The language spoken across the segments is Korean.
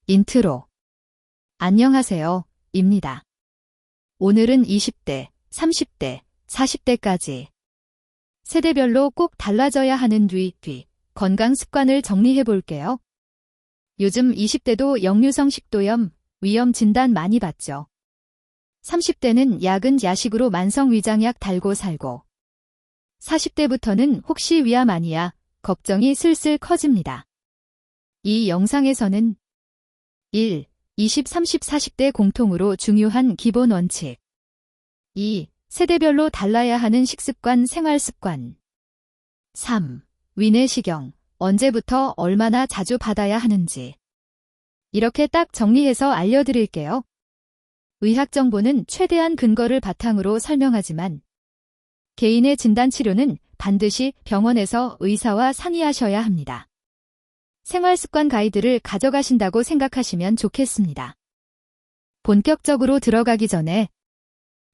인트로. 안녕하세요, 입니다. 오늘은 20대, 30대, 40대까지 세대별로 꼭 달라져야 하는 건강 습관을 정리해 볼게요. 요즘 20대도 역류성 식도염, 위험 진단 많이 받죠. 30대는 약은 야식으로 만성 위장약 달고 살고 40대부터는 혹시 위암 아니야 걱정이 슬슬 커집니다. 이 영상에서는 1. 20, 30, 40대 공통으로 중요한 기본 원칙 2. 세대별로 달라야 하는 식습관, 생활습관 3. 위내시경, 언제부터 얼마나 자주 받아야 하는지 이렇게 딱 정리해서 알려드릴게요. 의학 정보는 최대한 근거를 바탕으로 설명하지만 개인의 진단치료는 반드시 병원에서 의사와 상의하셔야 합니다. 생활습관 가이드를 가져가신다고 생각하시면 좋겠습니다. 본격적으로 들어가기 전에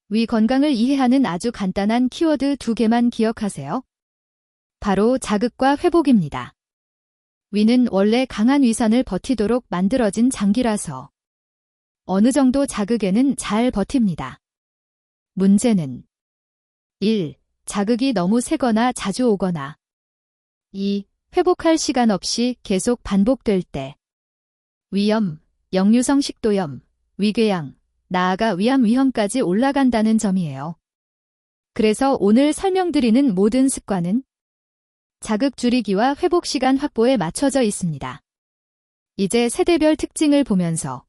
위 건강을 이해하는 아주 간단한 키워드 2개만 기억하세요. 바로 자극과 회복입니다. 위는 원래 강한 위산을 버티도록 만들어진 장기라서 어느 정도 자극에는 잘 버팁니다. 문제는 1. 자극이 너무 세거나 자주 오거나 2. 회복할 시간 없이 계속 반복될 때 위염, 역류성 식도염, 위궤양, 나아가 위암 위험까지 올라간다는 점이에요. 그래서 오늘 설명드리는 모든 습관은 자극 줄이기와 회복 시간 확보에 맞춰져 있습니다. 이제 세대별 특징을 보면서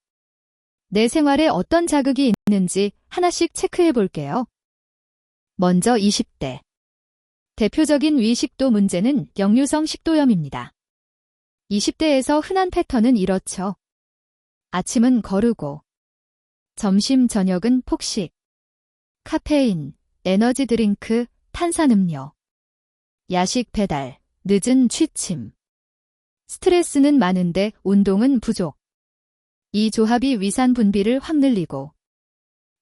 내 생활에 어떤 자극이 있는지 하나씩 체크해 볼게요. 먼저 20대. 대표적인 위식도 문제는 역류성 식도염입니다. 20대에서 흔한 패턴은 이렇죠. 아침은 거르고, 점심, 저녁은 폭식, 카페인, 에너지 드링크, 탄산음료, 야식 배달, 늦은 취침, 스트레스는 많은데 운동은 부족. 이 조합이 위산 분비를 확 늘리고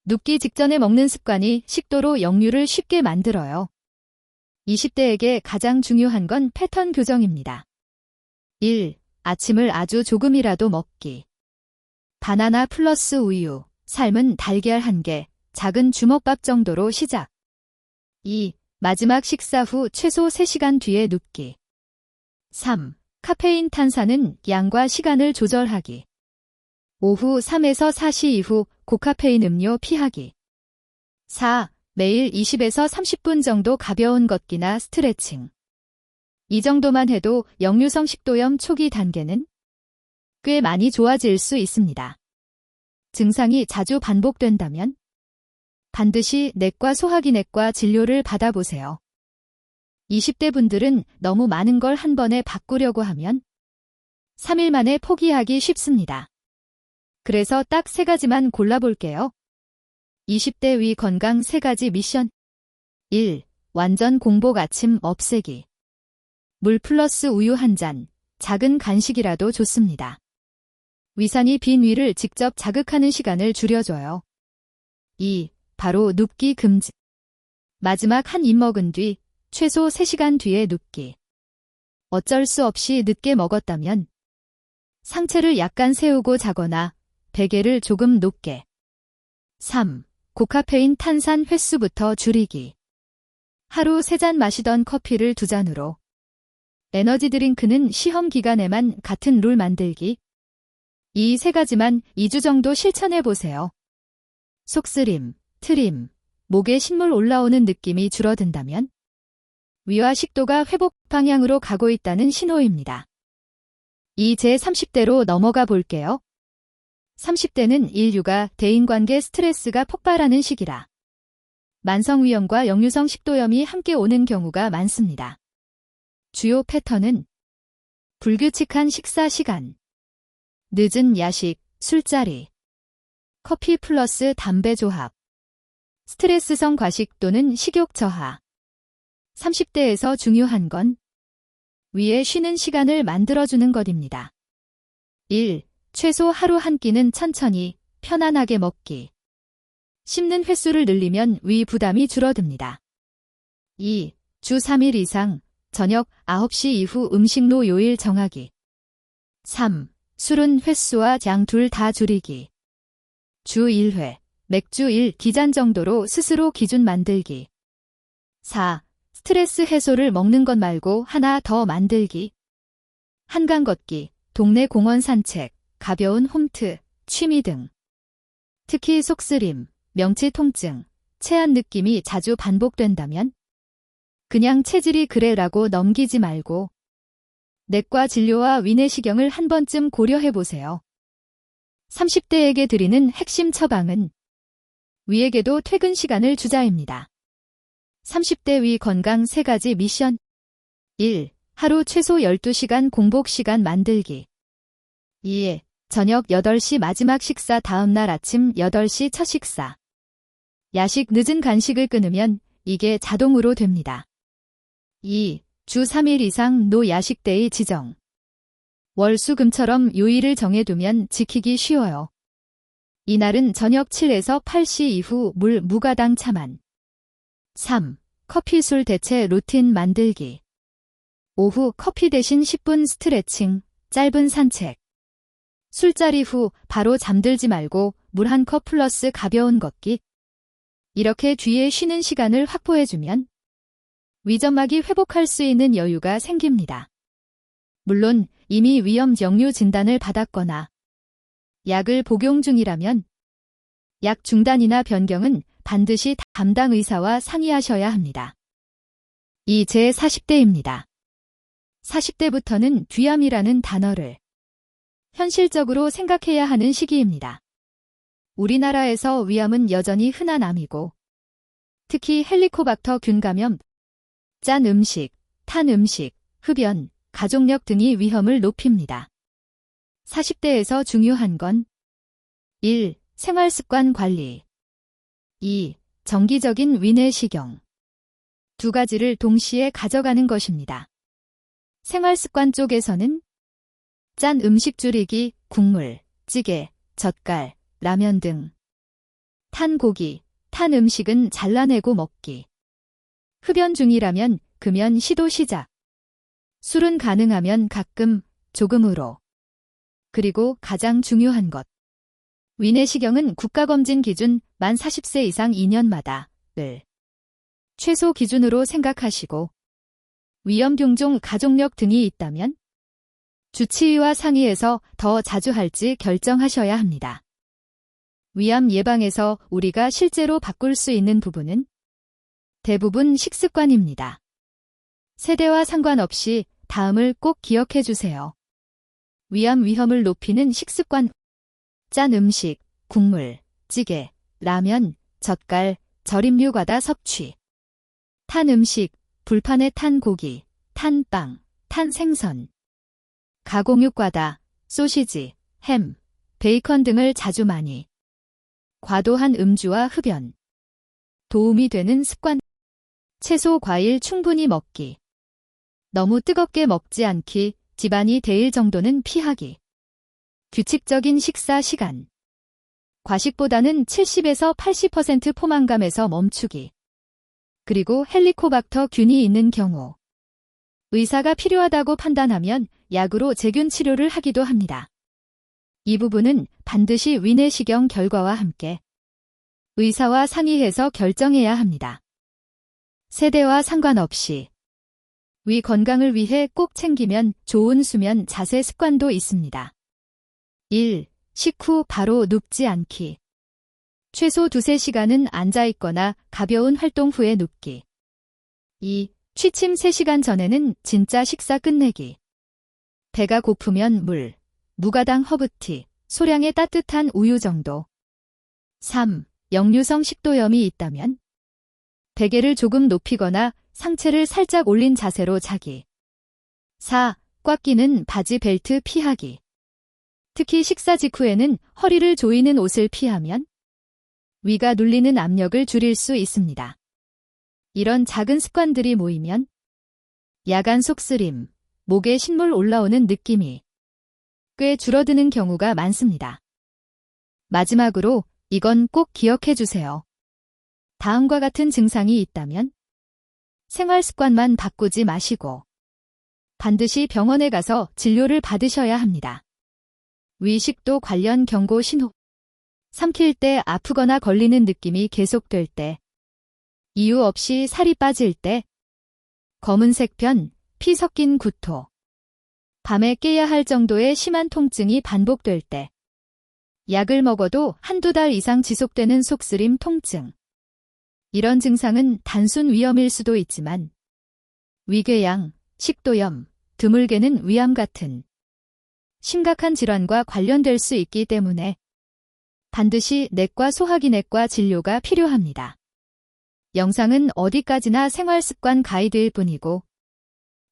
눕기 직전에 먹는 습관이 식도로 역류를 쉽게 만들어요. 20대에게 가장 중요한 건 패턴 교정입니다. 1. 아침을 아주 조금이라도 먹기. 바나나 플러스 우유, 삶은 달걀 1개, 작은 주먹밥 정도로 시작. 2. 마지막 식사 후 최소 3시간 뒤에 눕기. 3. 카페인 탄산은 양과 시간을 조절하기. 오후 3에서 4시 이후 고카페인 음료 피하기. 4. 매일 20에서 30분 정도 가벼운 걷기나 스트레칭. 이 정도만 해도 역류성 식도염 초기 단계는 꽤 많이 좋아질 수 있습니다. 증상이 자주 반복된다면 반드시 내과 소화기내과 진료를 받아보세요. 20대 분들은 너무 많은 걸 한 번에 바꾸려고 하면 3일 만에 포기하기 쉽습니다. 그래서 딱 3가지만 골라볼게요. 20대 위 건강 3가지 미션 1. 완전 공복 아침 없애기. 물 플러스 우유 1잔, 작은 간식이라도 좋습니다. 위산이 빈 위를 직접 자극하는 시간을 줄여줘요. 2. 바로 눕기 금지. 마지막 한 입 먹은 뒤 최소 3시간 뒤에 눕기. 어쩔 수 없이 늦게 먹었다면 상체를 약간 세우고 자거나 베개를 조금 높게. 3. 고카페인 탄산 횟수부터 줄이기. 하루 3잔 마시던 커피를 2잔으로. 에너지 드링크는 시험 기간에만 같은 룰 만들기. 이 3가지만 2주 정도 실천해보세요. 속쓰림, 트림, 목에 신물 올라오는 느낌이 줄어든다면 위와 식도가 회복 방향으로 가고 있다는 신호입니다. 이제 30대로 넘어가 볼게요. 30대는 인류가 대인관계 스트레스가 폭발하는 시기라 만성위염과 역류성 식도염이 함께 오는 경우가 많습니다. 주요 패턴은 불규칙한 식사 시간, 늦은 야식, 술자리, 커피 플러스 담배 조합, 스트레스성 과식 또는 식욕 저하. 30대에서 중요한 건 위에 쉬는 시간을 만들어주는 것입니다. 1. 최소 하루 한 끼는 천천히, 편안하게 먹기. 씹는 횟수를 늘리면 위 부담이 줄어듭니다. 2. 주 3일 이상, 저녁 9시 이후 음식로 요일 정하기. 3. 술은 횟수와 양 둘 다 줄이기. 주 1회, 맥주 1기잔 정도로 스스로 기준 만들기. 4. 스트레스 해소를 먹는 것 말고 하나 더 만들기. 한강 걷기, 동네 공원 산책, 가벼운 홈트, 취미 등. 특히 속쓰림, 명치 통증, 체한 느낌이 자주 반복된다면 그냥 체질이 그래라고 넘기지 말고 내과 진료와 위내시경을 한 번쯤 고려해보세요. 30대에게 드리는 핵심 처방은 위에게도 퇴근 시간을 주자입니다. 30대 위 건강 3가지 미션. 1. 하루 최소 12시간 공복 시간 만들기. 2. 저녁 8시 마지막 식사 다음날 아침 8시 첫 식사. 야식 늦은 간식을 끊으면 이게 자동으로 됩니다. 2. 주 3일 이상 노 야식데이 지정. 월, 수, 금처럼 요일을 정해두면 지키기 쉬워요. 이날은 저녁 7에서 8시 이후 물 무가당 차만. 3. 커피 술 대체 루틴 만들기. 오후 커피 대신 10분 스트레칭, 짧은 산책. 술자리 후 바로 잠들지 말고 물 1컵 플러스 가벼운 걷기. 이렇게 뒤에 쉬는 시간을 확보해주면 위점막이 회복할 수 있는 여유가 생깁니다. 물론 이미 위염 역류 진단을 받았거나 약을 복용 중이라면 약 중단이나 변경은 반드시 담당 의사와 상의하셔야 합니다. 이제 40대입니다. 40대부터는 뒤암이라는 단어를 현실적으로 생각해야 하는 시기입니다. 우리나라에서 위암은 여전히 흔한 암이고 특히 헬리코박터 균 감염, 짠 음식, 탄 음식, 흡연, 가족력 등이 위험을 높입니다. 40대에서 중요한 건 1. 생활습관 관리. 2. 정기적인 위내시경. 두 가지를 동시에 가져가는 것입니다. 생활습관 쪽에서는 짠 음식 줄이기, 국물, 찌개, 젓갈, 라면 등. 탄 고기, 탄 음식은 잘라내고 먹기. 흡연 중이라면 금연 시도 시작. 술은 가능하면 가끔, 조금으로. 그리고 가장 중요한 것. 위내시경은 국가검진 기준 만 40세 이상 2년마다 을 최소 기준으로 생각하시고 위험 병종 가족력 등이 있다면 주치의와 상의해서 더 자주 할지 결정하셔야 합니다. 위암 예방에서 우리가 실제로 바꿀 수 있는 부분은 대부분 식습관입니다. 세대와 상관없이 다음을 꼭 기억해 주세요. 위암 위험을 높이는 식습관. 짠 음식, 국물, 찌개, 라면, 젓갈, 절임류 과다 섭취. 탄 음식, 불판에 탄 고기, 탄 빵, 탄 생선. 가공육 과다, 소시지, 햄, 베이컨 등을 자주 많이. 과도한 음주와 흡연. 도움이 되는 습관. 채소, 과일 충분히 먹기. 너무 뜨겁게 먹지 않기, 집안이 데일 정도는 피하기. 규칙적인 식사 시간. 과식보다는 70에서 80% 포만감에서 멈추기. 그리고 헬리코박터 균이 있는 경우 의사가 필요하다고 판단하면 약으로 제균 치료를 하기도 합니다. 이 부분은 반드시 위내시경 결과와 함께 의사와 상의해서 결정해야 합니다. 세대와 상관없이 위 건강을 위해 꼭 챙기면 좋은 수면 자세 습관도 있습니다. 1. 식후 바로 눕지 않기. 최소 2-3시간은 앉아있거나 가벼운 활동 후에 눕기. 2. 취침 3시간 전에는 진짜 식사 끝내기. 배가 고프면 물, 무가당 허브티, 소량의 따뜻한 우유 정도. 3. 역류성 식도염이 있다면 베개를 조금 높이거나 상체를 살짝 올린 자세로 자기. 4. 꽉 끼는 바지 벨트 피하기. 특히 식사 직후에는 허리를 조이는 옷을 피하면 위가 눌리는 압력을 줄일 수 있습니다. 이런 작은 습관들이 모이면 야간 속쓰림, 목에 신물 올라오는 느낌이 꽤 줄어드는 경우가 많습니다. 마지막으로 이건 꼭 기억해 주세요. 다음과 같은 증상이 있다면 생활 습관만 바꾸지 마시고 반드시 병원에 가서 진료를 받으셔야 합니다. 위식도 관련 경고 신호. 삼킬 때 아프거나 걸리는 느낌이 계속될 때. 이유 없이 살이 빠질 때. 검은색 편, 피 섞인 구토. 밤에 깨야 할 정도의 심한 통증이 반복될 때. 약을 먹어도 한두 달 이상 지속되는 속쓰림 통증. 이런 증상은 단순 위염일 수도 있지만 위궤양, 식도염, 드물게는 위암 같은 심각한 질환과 관련될 수 있기 때문에 반드시 내과 소화기내과 진료가 필요합니다. 영상은 어디까지나 생활습관 가이드일 뿐이고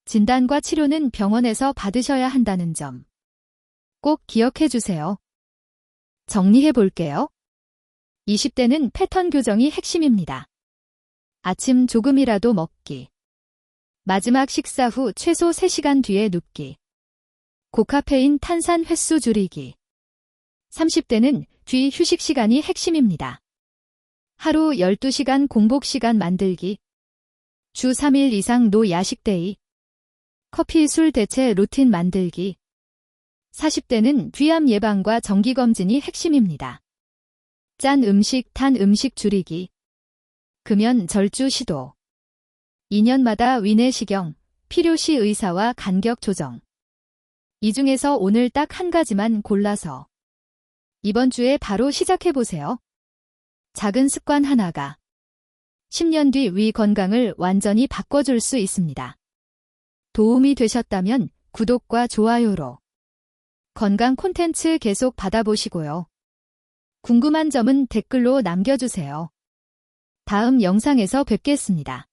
진단과 치료는 병원에서 받으셔야 한다는 점 꼭 기억해 주세요. 정리해 볼게요. 20대는 패턴 교정이 핵심입니다. 아침 조금이라도 먹기. 마지막 식사 후 최소 3시간 뒤에 눕기. 고카페인 탄산 횟수 줄이기. 30대는 뒤 휴식 시간이 핵심입니다. 하루 12시간 공복 시간 만들기. 주 3일 이상 노 야식 데이. 커피 술 대체 루틴 만들기. 40대는 뒤암 예방과 정기검진이 핵심입니다. 짠 음식, 탄 음식 줄이기. 금연 절주 시도. 2년마다 위내시경, 필요시 의사와 간격 조정. 이 중에서 오늘 딱 한 가지만 골라서 이번 주에 바로 시작해보세요. 작은 습관 하나가 10년 뒤 위 건강을 완전히 바꿔줄 수 있습니다. 도움이 되셨다면 구독과 좋아요로 건강 콘텐츠 계속 받아보시고요. 궁금한 점은 댓글로 남겨주세요. 다음 영상에서 뵙겠습니다.